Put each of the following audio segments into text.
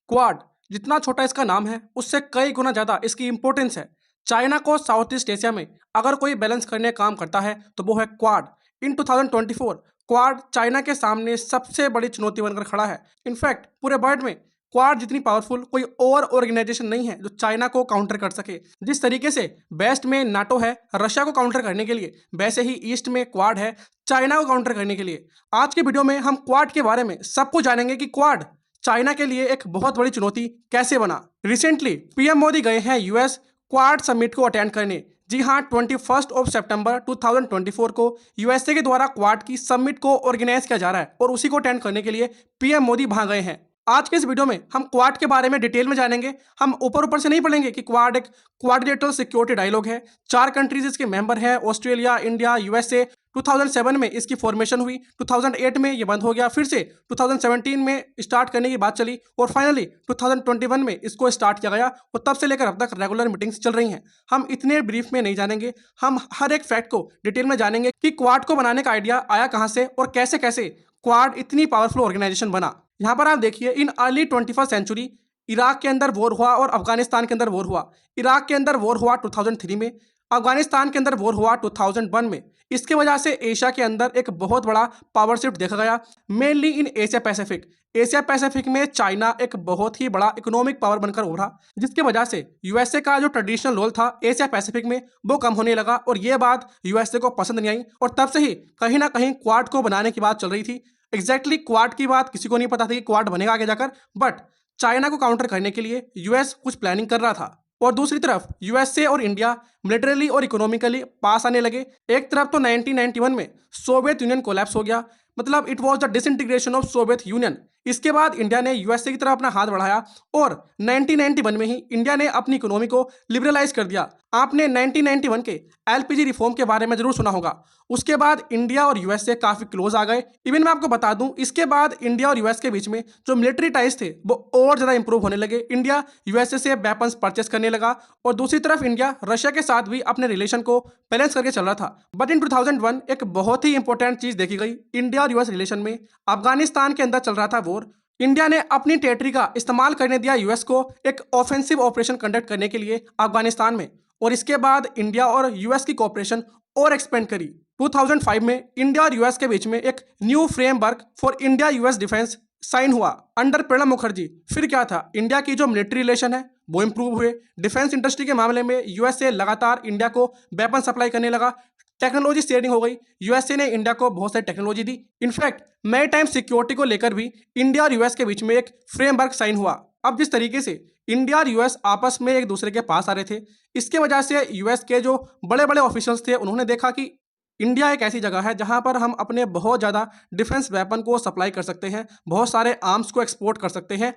Quad जितना छोटा इसका नाम है उससे कई गुना ज़्यादा इसकी इंपॉर्टेंस है। चाइना को साउथ ईस्ट एशिया में अगर कोई बैलेंस करने का काम करता है तो वो है क्वाड। इन 2024 क्वाड चाइना के सामने सबसे बड़ी चुनौती बनकर खड़ा है। इनफैक्ट पूरे वर्ल्ड में क्वाड जितनी पावरफुल कोई और ऑर्गेनाइजेशन नहीं है जो चाइना को काउंटर कर सके। जिस तरीके से वेस्ट में नाटो है रशिया को काउंटर करने के लिए, वैसे ही ईस्ट में क्वाड है चाइना को काउंटर करने के लिए। आज के वीडियो में हम क्वाड के बारे में सब कुछ जानेंगे कि क्वाड चाइना के लिए एक बहुत बड़ी चुनौती कैसे बना। रिसेंटली पीएम मोदी गए हैं यूएस क्वाड समिट को अटेंड करने। जी हाँ, 21 सितंबर 2024 को यूएसए के द्वारा क्वाड की समिट को ऑर्गेनाइज किया जा रहा है और उसी को अटेंड करने के लिए पीएम मोदी वहां गए हैं। आज के इस वीडियो में हम क्वाड के बारे में डिटेल में जानेंगे। हम ऊपर ऊपर से नहीं पढ़ेंगे कि क्वाड एक क्वाड्रिलेटरल सिक्योरिटी डायलॉग है। 4 कंट्रीज इसके मेंबर हैं, ऑस्ट्रेलिया, इंडिया, यूएसए। 2007 में इसकी फॉर्मेशन हुई, 2008 में ये बंद हो गया, फिर से 2017 में स्टार्ट करने की बात चली और फाइनली 2021 में इसको स्टार्ट किया गया और तब से लेकर अब तक रेगुलर मीटिंग्स चल रही हैं। हम इतने ब्रीफ में नहीं जानेंगे, हम हर एक फैक्ट को डिटेल में जानेंगे कि क्वाड को बनाने का आइडिया आया कहाँ से और कैसे कैसे क्वाड इतनी पावरफुल ऑर्गेनाइजेशन बना। यहाँ पर आप देखिए, in early 21st century Iraq के अंदर वॉर हुआ और अफगानिस्तान के अंदर वॉर हुआ। इराक के अंदर वॉर हुआ 2003 में, अफगानिस्तान के अंदर वॉर हुआ 2001 में। इसके वजह से एशिया के अंदर एक बहुत बड़ा पावर शिफ्ट देखा गया, mainly in Asia Pacific. Asia Pacific में चाइना एक बहुत ही बड़ा इकोनॉमिक पावर बनकर उभरा, जिसकी वजह से यूएसए का जो ट्रेडिशनल रोल था एशिया पैसिफिक में वो कम होने लगा और ये बात यूएसए को पसंद नहीं आई और तब से ही कहीं ना कहीं क्वाड को बनाने की बात चल रही थी। एग्जैक्टली क्वाड की बात किसी को नहीं पता था कि क्वाड बनेगा आगे जाकर, बट चाइना को काउंटर करने के लिए यूएस कुछ प्लानिंग कर रहा था। और दूसरी तरफ यूएसए और इंडिया मिलिटरली और इकोनॉमिकली पास आने लगे। एक तरफ तो 1991 में सोवियत यूनियन कोलैप्स हो गया, मतलब it was the disintegration of Soviet union. इसके बाद इंडिया ने यूएसए की तरफ अपना हाथ बढ़ाया और 1991 में ही इंडिया ने अपनी इकोनॉमी को लिबरलाइज कर दिया। आपने 1991 के एलपीजी रिफॉर्म के बारे में जरूर सुना होगा। उसके बाद इंडिया और यूएसए काफी क्लोज आ गए। इवन मैं आपको बता दूं, इसके बाद इंडिया और यूएस के बीच में जो मिलिट्री टाइज थे वो और ज्यादा इंप्रूव होने लगे। इंडिया यूएसए से वेपन्स परचेस करने लगा और दूसरी तरफ इंडिया रशिया के साथ भी अपने रिलेशन को बैलेंस करके चल रहा था। बट इन 2001 एक बहुत ही इंपॉर्टेंट चीज देखी गई इंडिया और यूएस रिलेशन में। अफगानिस्तान के अंदर चल रहा था वॉर। इंडिया ने अपनी टेरिटरी का इस्तेमाल करने दिया यूएस को एक ऑफेंसिव ऑपरेशन कंडक्ट करने के लिए अफगानिस्तान में, और इसके बाद इंडिया और यूएस की कोऑपरेशन और एक्सपेंड करी। 2005 में इंडिया और यूएस के बीच में एक new framework for India US defence sign हुआ अंडर प्रणब मुखर्जी। फिर क्या था, इंडिया की जो मिलिट्री रिलेशन है वो इंप्रूव हुए। डिफेंस इंडस्ट्री के मामले में यूएसए लगातार इंडिया को वेपन सप्लाई करने लगा। टेक्नोलॉजी शेयरिंग हो गई, यूएसए ने इंडिया को बहुत सारी टेक्नोलॉजी दी। इनफैक्ट मैरीटाइम सिक्योरिटी को लेकर भी इंडिया और यूएस के बीच में एक फ्रेमवर्क साइन हुआ। अब जिस तरीके से इंडिया और यूएस आपस में एक दूसरे के पास आ रहे थे, इसके वजह से यूएस के जो बड़े बड़े ऑफिशियल्स थे उन्होंने देखा कि इंडिया एक ऐसी जगह है जहां पर हम अपने बहुत ज़्यादा डिफेंस वेपन को सप्लाई कर सकते हैं, बहुत सारे आर्म्स को एक्सपोर्ट कर सकते हैं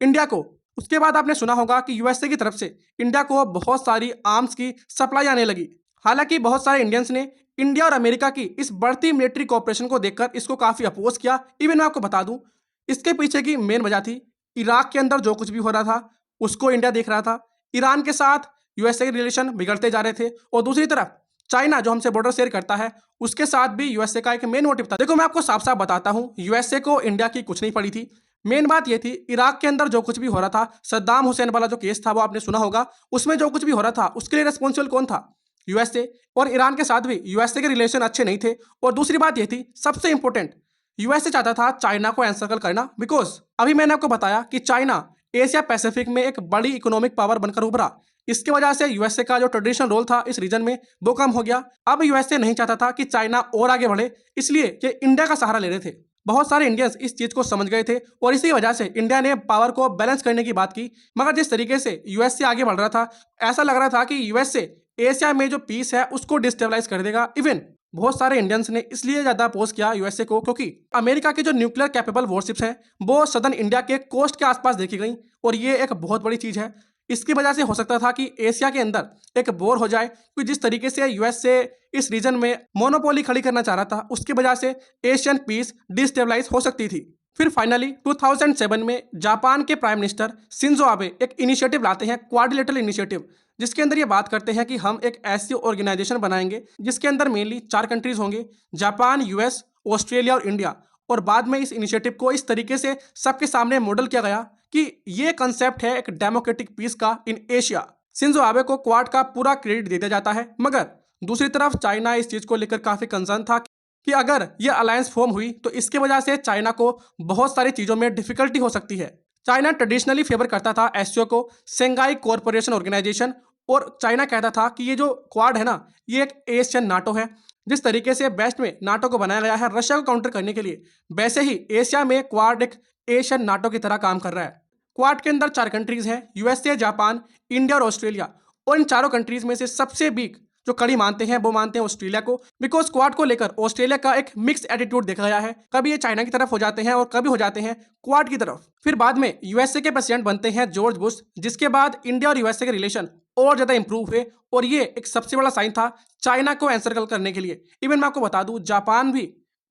इंडिया को। उसके बाद आपने सुना होगा कि यूएसए की तरफ से इंडिया को बहुत सारी आर्म्स की सप्लाई आने लगी। हालांकि बहुत सारे इंडियंस ने इंडिया और अमेरिका की इस बढ़ती मिलिट्री कोऑपरेशन को देखकर इसको काफ़ी अपोज किया। इवन मैं आपको बता दूं, इसके पीछे की मेन वजह थी इराक के अंदर जो कुछ भी हो रहा था उसको इंडिया देख रहा था। ईरान के साथ यूएसए के रिलेशन बिगड़ते जा रहे थे और दूसरी तरफ चाइना जो हमसे बॉर्डर शेयर करता है उसके साथ भी यूएसए का एक मेन मोटिव था। देखो मैं आपको साफ साफ बताता हूँ, यूएसए को इंडिया की कुछ नहीं पड़ी थी। मेन बात यह थी इराक के अंदर जो कुछ भी हो रहा था, सद्दाम हुसैन वाला जो केस था वो आपने सुना होगा, उसमें जो कुछ भी हो रहा था उसके लिए रेस्पॉन्सिबल कौन था? यूएसए। और ईरान के साथ भी यूएसए के रिलेशन अच्छे नहीं थे। और दूसरी बात यह थी, सबसे इंपॉर्टेंट, यूएसए चाहता था चाइना को एनसर्कल करना, बिकॉज अभी मैंने आपको बताया कि चाइना एशिया पैसिफिक में एक बड़ी इकोनॉमिक पावर बनकर उभरा। इसकी वजह से यूएसए का जो ट्रेडिशनल रोल था इस रीजन में वो कम हो गया। अब यूएसए नहीं चाहता था कि चाइना और आगे बढ़े, इसलिए कि इंडिया का सहारा ले रहे थे। बहुत सारे इंडियंस इस चीज को समझ गए थे और इसी वजह से इंडिया ने पावर को बैलेंस करने की बात की। मगर जिस तरीके से यूएसए आगे बढ़ रहा था, ऐसा लग रहा था कि यूएसए एशिया में जो पीस है उसको डिस्टेबलाइज कर देगा। इवन बहुत सारे इंडियंस ने इसलिए ज्यादा अपोज किया यूएसए को क्योंकि अमेरिका के जो न्यूक्लियर कैपेबल वॉरशिप्स हैं वो सदर्न इंडिया के कोस्ट के आसपास देखी गई और ये एक बहुत बड़ी चीज है। इसकी वजह से हो सकता था कि एशिया के अंदर एक वॉर हो जाए, क्योंकि जिस तरीके से यूएसए इस रीजन में मोनोपोली खड़ी करना चाह रहा था उसकी वजह से एशियन पीस डिस्टेबलाइज हो सकती थी। फिर फाइनली 2007 में जापान के प्राइम मिनिस्टर शिंजो आबे एक इनिशिएटिव लाते हैं, क्वाड्रिलेटरल इनिशिएटिव, जिसके अंदर ये बात करते हैं कि हम एक ऐसी ऑर्गेनाइजेशन बनाएंगे जिसके अंदर मेनली 4 कंट्रीज होंगे, जापान, यूएस, ऑस्ट्रेलिया और इंडिया। और बाद में इस इनिशिएटिव को इस तरीके से सबके सामने मॉडल किया गया कि ये कंसेप्ट है एक डेमोक्रेटिक पीस का इन एशिया। शिंजो आबे को क्वाड का पूरा क्रेडिट दे दिया जाता है, मगर दूसरी तरफ चाइना इस चीज को लेकर काफी कंसर्न था कि अगर ये अलायंस फॉर्म हुई तो इसके वजह से चाइना को बहुत सारी चीजों में डिफिकल्टी हो सकती है। चाइना ट्रेडिशनली फेवर करता था एससीओ को, शेंघाई कोऑपरेशन ऑर्गेनाइजेशन, और चाइना कहता था कि ये जो क्वाड है ना, ये एक एशियन नाटो है। जिस तरीके से वेस्ट में नाटो को बनाया गया है रशिया को काउंटर करने के लिए, वैसे ही एशिया में क्वाड एक एशियन नाटो की तरह काम कर रहा है। क्वाड के अंदर 4 कंट्रीज हैं, यूएसए, जापान, इंडिया और ऑस्ट्रेलिया। और इन चारों कंट्रीज में से सबसे बिग जो कड़ी मानते हैं वो मानते हैं ऑस्ट्रेलिया को, बिकॉज क्वाड को लेकर ऑस्ट्रेलिया का एक मिक्स एटीट्यूड देखा गया है। कभी ये चाइना की तरफ हो जाते हैं और कभी हो जाते हैं क्वाड की तरफ। फिर बाद में यूएसए के प्रेसिडेंट बनते हैं जॉर्ज बुश, जिसके बाद इंडिया और यूएसए के रिलेशन और ज्यादा इंप्रूव हुए, और ये एक सबसे बड़ा साइन था चाइना को एनसर्कल करने के लिए। इवन मैं आपको बता दूं, जापान भी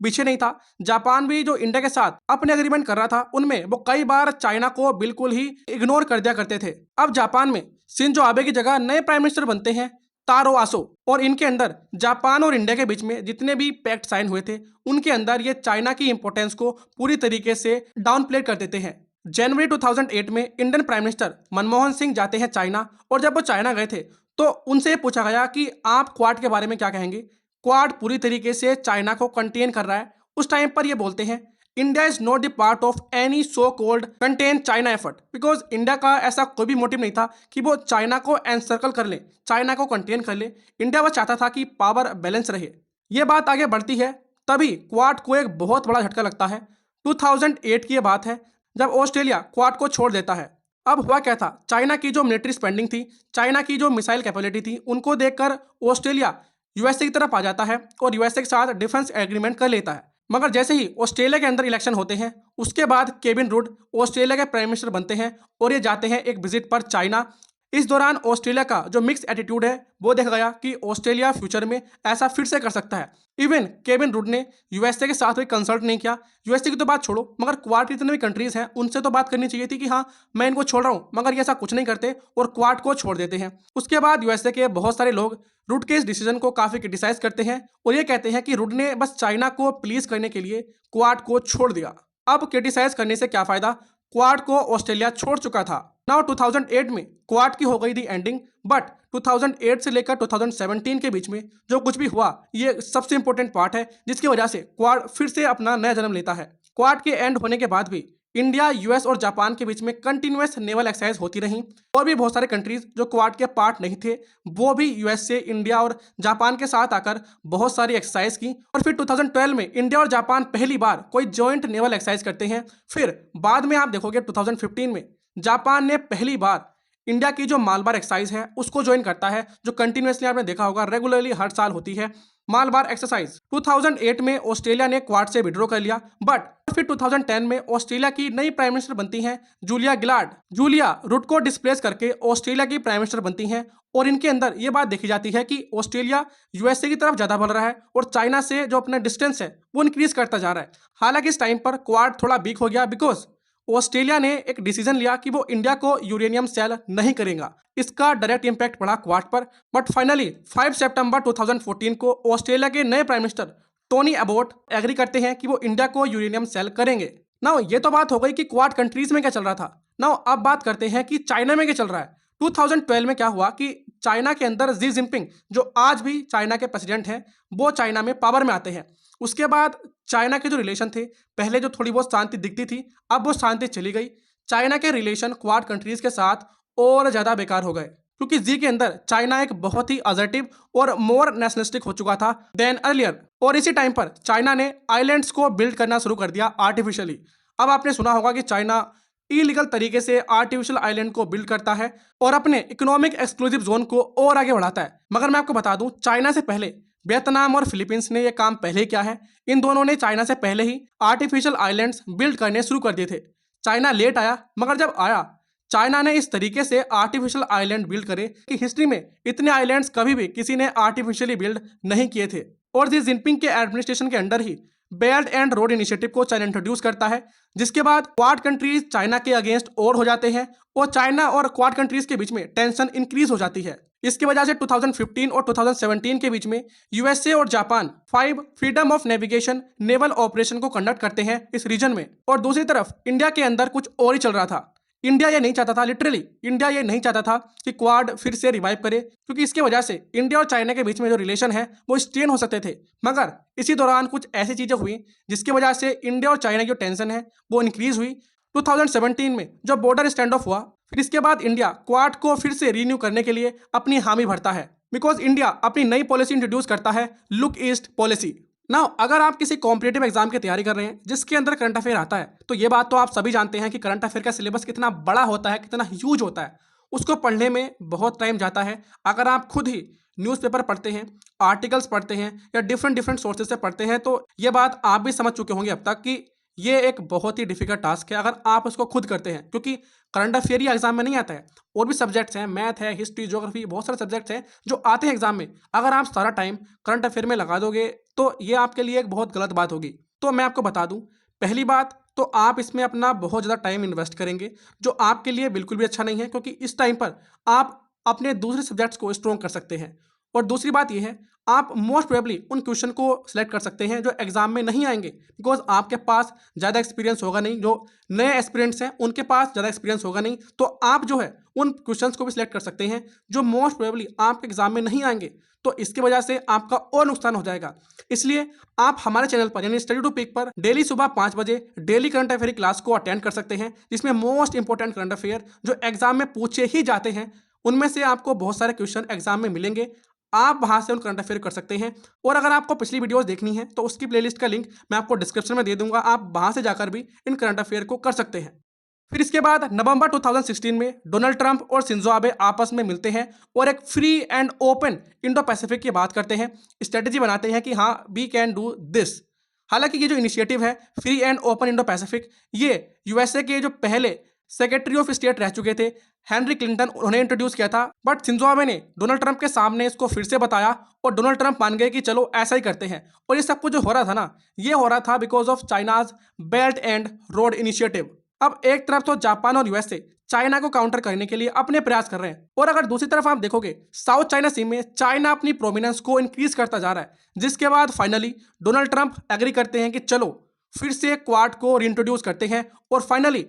पीछे नहीं था। जापान भी जो इंडिया के साथ अपने एग्रीमेंट कर रहा था, उनमें वो कई बार चाइना को बिल्कुल ही इग्नोर कर दिया करते थे। अब जापान में शिंजो आबे की जगह नए प्राइम मिनिस्टर बनते हैं तारो आसो, और इनके अंदर जापान और इंडिया के बीच में जितने भी पैक्ट साइन हुए थे, उनके अंदर ये चाइना की इंपोर्टेंस को पूरी तरीके से डाउन प्ले कर देते हैं। जनवरी 2008 में Indian prime minister Manmohan Singh जाते हैं चाइना, और जब वो चाइना गए थे तो उनसे पूछा गया कि आप क्वाड के बारे में क्या कहेंगे। क्वाड पूरी तरीके से चाइना को कंटेन कर रहा है। उस टाइम पर ये बोलते हैं India is not the part of any so called contain China effort, because India का ऐसा कोई भी मोटिव नहीं था कि वो चाइना को एनसर्कल कर ले, चाइना को कंटेन कर ले। इंडिया बस चाहता था कि पावर बैलेंस रहे। ये बात आगे बढ़ती है, तभी क्वाड को एक बहुत बड़ा झटका लगता है। 2008 की ये बात है जब ऑस्ट्रेलिया क्वाड को छोड़ देता है। अब हुआ क्या था, चाइना की जो मिलिट्री स्पेंडिंग थी, चाइना की जो मिसाइल कैपेबिलिटी थी, उनको देखकर ऑस्ट्रेलिया यूएसए की तरफ आ जाता है और यूएसए के साथ डिफेंस एग्रीमेंट कर लेता है। मगर जैसे ही ऑस्ट्रेलिया के अंदर इलेक्शन होते हैं, उसके बाद केविन रुड ऑस्ट्रेलिया के प्राइम मिनिस्टर बनते हैं और ये जाते हैं एक विजिट पर चाइना। इस दौरान ऑस्ट्रेलिया का जो मिक्स एटीट्यूड है वो देखा गया कि ऑस्ट्रेलिया फ्यूचर में ऐसा फिर से कर सकता है। इवन केविन रुड ने यूएसए के साथ भी कंसल्ट नहीं किया। यूएसए की तो बात छोड़ो, मगर क्वाड की जितने भी कंट्रीज हैं उनसे तो बात करनी चाहिए थी कि हाँ मैं इनको छोड़ रहा हूँ, मगर ये ऐसा कुछ नहीं करते और क्वाड को छोड़ देते हैं। उसके बाद यूएसए के बहुत सारे लोग रुड के इस डिसीजन को काफी क्रिटिसाइज करते हैं और ये कहते हैं कि रुड ने बस चाइना को प्लीज करने के लिए क्वाड को छोड़ दिया। अब क्रिटिसाइज करने से क्या फायदा, क्वाड को ऑस्ट्रेलिया छोड़ चुका था। नाउ 2008 में क्वाड की हो गई थी एंडिंग, बट 2008 से लेकर 2017 के बीच में जो कुछ भी हुआ, ये सबसे इंपॉर्टेंट पार्ट है जिसकी वजह से क्वाड फिर से अपना नया जन्म लेता है। क्वाड के एंड होने के बाद भी इंडिया, यूएस और जापान के बीच में कंटिन्यूअस नेवल एक्सरसाइज होती रही, और भी बहुत सारे कंट्रीज जो क्वाड के पार्ट नहीं थे वो भी यूएस से, इंडिया और जापान के साथ आकर बहुत सारी एक्सरसाइज की। और फिर 2012 में इंडिया और जापान पहली बार कोई जॉइंट नेवल एक्सरसाइज करते हैं। फिर बाद में आप देखोगे 2015 में जापान ने पहली बार इंडिया की जो मालबार एक्सरसाइज है उसको ज्वाइन करता है, जो कंटिन्यूसली आपने देखा होगा रेगुलरली हर साल होती है मालबार एक्सरसाइज। 2008 में ऑस्ट्रेलिया ने क्वाड से विड्रॉ कर लिया, बट फिर 2010 में ऑस्ट्रेलिया की नई प्राइम मिनिस्टर बनती हैं जूलिया गिलार्ड। जूलिया रुड को डिस्प्लेस करके ऑस्ट्रेलिया की प्राइम मिनिस्टर बनती हैं, और इनके अंदर ये बात देखी जाती है कि ऑस्ट्रेलिया यूएसए की तरफ ज्यादा बढ़ रहा है और चाइना से जो अपना डिस्टेंस है वो इंक्रीज करता जा रहा है। हालांकि इस टाइम पर क्वाड थोड़ा वीक हो गया, बिकॉज ऑस्ट्रेलिया ने एक डिसीजन लिया कि वो इंडिया को यूरेनियम सेल नहीं करेगा। इसका डायरेक्ट इंपैक्ट पड़ा क्वाड पर। बट फाइनली 5 सितंबर 2014 को ऑस्ट्रेलिया के नए prime minister Tony Abbott agree करते हैं कि वो इंडिया को यूरेनियम सेल करेंगे। नाउ ये तो बात हो गई कि क्वाड कंट्रीज में क्या चल रहा था। नाउ अब बात करते हैं कि चाइना में क्या चल रहा है। 2012 में क्या हुआ कि चाइना के अंदर जी जिनपिंग, जो आज भी चाइना के प्रेसिडेंट हैं, वो चाइना में पावर में आते हैं। उसके बाद चाइना के जो रिलेशन थे, पहले जो थोड़ी बहुत शांति दिखती थी, अब वो शांति चली गई। चाइना के रिलेशन क्वाड कंट्रीज के साथ और ज़्यादा बेकार हो गए, क्योंकि जी के अंदर चाइना एक बहुत ही असर्टिव और मोर नेशनलिस्टिक हो चुका था देन अर्लियर। और इसी टाइम पर चाइना ने आइलैंड्स को बिल्ड करना शुरू कर दिया आर्टिफिशियली। अब आपने सुना होगा कि चाइना इलीगल तरीके से आर्टिफिशियल आइलैंड को बिल्ड करता है और अपने इकोनॉमिक एक्सक्लूसिव जोन को और आगे बढ़ाता है। मगर मैं आपको बता दूं, चाइना से पहले वियतनाम और फिलीपींस ने यह काम पहले किया है। इन दोनों ने चाइना से पहले ही आर्टिफिशियल आइलैंड्स बिल्ड करने शुरू कर दिए थे। चाइना लेट आया, मगर जब आया, चाइना ने इस तरीके से आर्टिफिशियल आइलैंड बिल्ड करे कि हिस्ट्री में इतने आइलैंड्स कभी भी किसी ने आर्टिफिशियली बिल्ड नहीं किए थे। और जी जिनपिंग के एडमिनिस्ट्रेशन के under he belt and road initiative को चाइना इंट्रोड्यूस करता है, जिसके बाद क्वाड कंट्रीज चाइना के अगेंस्ट और हो जाते हैं और चाइना और क्वाड कंट्रीज के बीच में टेंशन इंक्रीज हो जाती है। इसकी वजह से 2015 और 2017 के बीच में यूएसए और Japan 5 freedom of navigation naval operation को कंडक्ट करते हैं इस रीजन में। और दूसरी तरफ इंडिया के अंदर कुछ और ही चल रहा था। इंडिया ये नहीं चाहता था, लिटरली इंडिया ये नहीं चाहता था कि क्वाड फिर से रिवाइव करे, क्योंकि इसकी वजह से इंडिया और चाइना के बीच में जो रिलेशन है वो स्ट्रेन हो सकते थे। मगर इसी दौरान कुछ ऐसी चीज़ें हुई जिसकी वजह से इंडिया और चाइना की जो टेंशन है वो इंक्रीज हुई। 2017 में जो बॉर्डर स्टैंड ऑफ हुआ, फिर इसके बाद इंडिया क्वाड को फिर से रीन्यू करने के लिए अपनी हामी भरता है, बिकॉज इंडिया अपनी नई पॉलिसी इंट्रोड्यूस करता है, लुक ईस्ट पॉलिसी। नाउ अगर आप किसी कॉम्पिटेटिव एग्जाम की तैयारी कर रहे हैं जिसके अंदर करंट अफेयर आता है, तो ये बात तो आप सभी जानते हैं कि करंट अफेयर का सिलेबस कितना बड़ा होता है, कितना ह्यूज होता है। उसको पढ़ने में बहुत टाइम जाता है। अगर आप खुद ही न्यूज़पेपर पढ़ते हैं, आर्टिकल्स पढ़ते हैं या डिफरेंट सोर्सेज से पढ़ते हैं, तो ये बात आप भी समझ चुके होंगे अब तक कि ये एक बहुत ही डिफिकल्ट टास्क है अगर आप उसको खुद करते हैं, क्योंकि करंट अफेयर ही एग्जाम में नहीं आता है, और भी सब्जेक्ट्स हैं, मैथ है, हिस्ट्री, ज्योग्राफी, बहुत सारे सब्जेक्ट्स हैं जो आते हैं एग्जाम में। अगर आप सारा टाइम करंट अफेयर में लगा दोगे तो ये आपके लिए एक बहुत गलत बात होगी। तो मैं आपको बता दूं, पहली बात तो आप इसमें अपना बहुत ज़्यादा टाइम इन्वेस्ट करेंगे जो आपके लिए बिल्कुल भी अच्छा नहीं है, क्योंकि इस टाइम पर आप अपने दूसरे सब्जेक्ट्स को स्ट्रॉन्ग कर सकते हैं। और दूसरी बात यह है, आप मोस्ट प्रोबेबली उन क्वेश्चन को सिलेक्ट कर सकते हैं जो एग्जाम में नहीं आएंगे, बिकॉज आपके पास ज़्यादा एक्सपीरियंस होगा नहीं, जो नए एस्पिरेंट्स हैं उनके पास ज़्यादा एक्सपीरियंस होगा नहीं, तो आप जो है उन क्वेश्चंस को भी सिलेक्ट कर सकते हैं जो मोस्ट प्रोबेबली आपके एग्जाम में नहीं आएंगे। तो इसकी वजह से आपका और नुकसान हो जाएगा। इसलिए आप हमारे चैनल पर यानी स्टडी टू पिक पर डेली सुबह 5 बजे डेली करंट अफेयर क्लास को अटेंड कर सकते हैं, जिसमें मोस्ट इंपॉर्टेंट करंट अफेयर जो एग्जाम में पूछे ही जाते हैं उनमें से आपको बहुत सारे क्वेश्चन एग्जाम में मिलेंगे। आप वहां से उन करंट अफेयर कर सकते हैं। और अगर आपको पिछली वीडियोस देखनी है तो उसकी प्लेलिस्ट का लिंक मैं आपको डिस्क्रिप्शन में दे दूंगा, आप वहां से जाकर भी इन करंट अफेयर को कर सकते हैं। फिर इसके बाद नवंबर 2016 में डोनाल्ड ट्रंप और शिंजो आबे आपस में मिलते हैं और एक free and open Indo Pacific की बात करते हैं, स्ट्रेटेजी बनाते हैं कि हाँ वी कैन डू दिस। हालांकि ये जो इनिशिएटिव है free and open Indo Pacific, ये यूएसए के जो पहले सेक्रेटरी ऑफ स्टेट रह चुके थे हेनरी क्लिंटन, उन्होंने इंट्रोड्यूस किया था, बट शिंजो आबे ने डोनाल्ड ट्रंप के सामने इसको फिर से बताया और डोनाल्ड ट्रंप मान गए कि चलो ऐसा ही करते हैं। और ये सब कुछ जो हो रहा था ना, ये हो रहा था because of China's belt and road initiative. अब एक तरफ तो जापान और यूएसए चाइना को काउंटर करने के लिए अपने प्रयास कर रहे हैं, और अगर दूसरी तरफ आप देखोगे साउथ चाइना सी में चाइना अपनी प्रोमिनेंस को इंक्रीज करता जा रहा है, जिसके बाद फाइनली डोनाल्ड ट्रंप एग्री करते हैं कि चलो फिर से क्वाड को रीइंट्रोड्यूस करते हैं। और फाइनली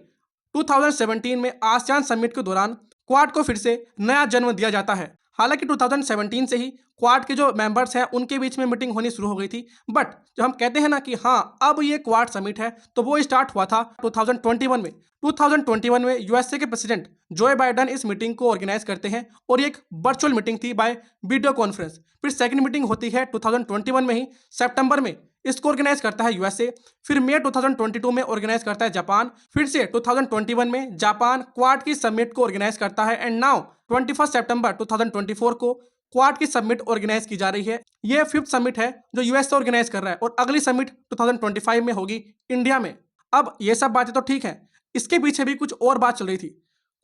2017 में आसियान समिट के दौरान क्वाड को फिर से नया जन्म दिया जाता है। हालांकि 2017 से ही क्वाड के जो मेंबर्स हैं उनके बीच में मीटिंग होनी शुरू हो गई थी, बट जो हम कहते हैं ना कि हाँ अब ये क्वाड समिट है, तो वो स्टार्ट हुआ था 2021 में। 2021 में यूएसए के प्रेसिडेंट जो बाइडन इस मीटिंग को ऑर्गेनाइज करते हैं और ये एक वर्चुअल मीटिंग थी बाय वीडियो कॉन्फ्रेंस। फिर सेकंड मीटिंग होती है 2021 में ही सितंबर में, इसको ऑर्गेनाइज करता है यूएसए। फिर मई 2022 में ऑर्गेनाइज करता है जापान। फिर से 2021 में जापान क्वाड की समिट को ऑर्गेनाइज करता है एंड नाउ 21 सितंबर 2024 को क्वाड की समिट ऑर्गेनाइज की जा रही है। ये 5th समिट है जो यूएसए ऑर्गेनाइज कर रहा है और अगली समिट 2025 में होगी इंडिया में। अब ये सब बातें तो ठीक है, इसके पीछे भी कुछ और बात चल रही थी।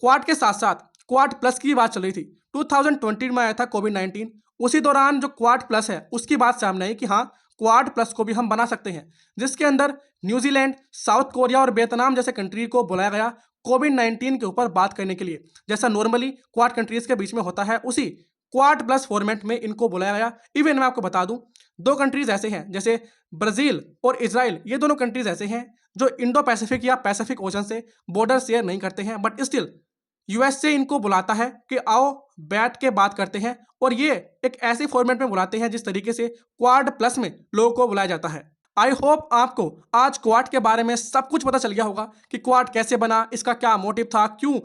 क्वाड के साथ साथ क्वाड प्लस की बात चल रही थी। 2020 में आया था कोविड-19, उसी दौरान जो क्वाड प्लस है उसकी बात सामने आई कि हाँ क्वाड प्लस को भी हम बना सकते हैं, जिसके अंदर न्यूजीलैंड, साउथ कोरिया और वियतनाम जैसे कंट्री को बुलाया गया कोविड-19 के ऊपर बात करने के लिए। जैसा नॉर्मली क्वाड कंट्रीज के बीच में होता है उसी क्वाड प्लस फॉर्मेट में इनको बुलाया गया। इवन मैं आपको बता दूं, 2 कंट्रीज ऐसे हैं जैसे ब्राजील और इजराइल, ये दोनों कंट्रीज ऐसे हैं जो इंडो पैसिफिक या पैसिफिक ओशन से बॉर्डर शेयर नहीं करते हैं, बट स्टिल यूएसए इनको बुलाता है कि आओ बैठ के बात करते हैं, और ये एक ऐसे फॉर्मेट में बुलाते हैं जिस तरीके से क्वाड प्लस में लोगों को बुलाया जाता है। आई होप आपको आज क्वाड के बारे में सब कुछ पता चल गया होगा कि क्वाड कैसे बना, इसका क्या मोटिव था, क्यों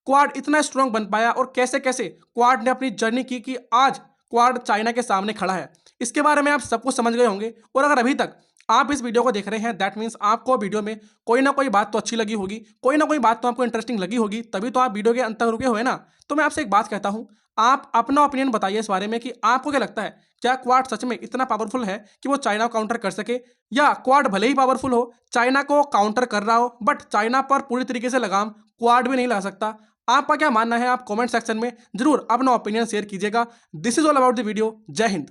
क्वाड इतना स्ट्रॉन्ग बन पाया और कैसे कैसे क्वाड ने अपनी जर्नी की कि आज क्वाड चाइना के सामने खड़ा है। इसके बारे में आप सब कुछ समझ गए होंगे, और अगर अभी तक आप इस वीडियो को देख रहे हैं दैट मीन्स आपको वीडियो में कोई ना कोई बात तो अच्छी लगी होगी, कोई ना कोई बात तो आपको इंटरेस्टिंग लगी होगी, तभी तो आप वीडियो के अंत तक रुके हुए ना। तो मैं आपसे एक बात कहता हूँ, आप अपना ओपिनियन बताइए इस बारे में कि आपको क्या लगता है, क्या क्वाड सच में इतना पावरफुल है कि वो चाइना को काउंटर कर सके, या क्वाड भले ही पावरफुल हो, चाइना को काउंटर कर रहा हो, बट चाइना पर पूरी तरीके से लगाम क्वाड भी नहीं ला सकता। आपका क्या मानना है आप कमेंट सेक्शन में जरूर अपना ओपिनियन शेयर कीजिएगा। This is all about the video. जय हिंद।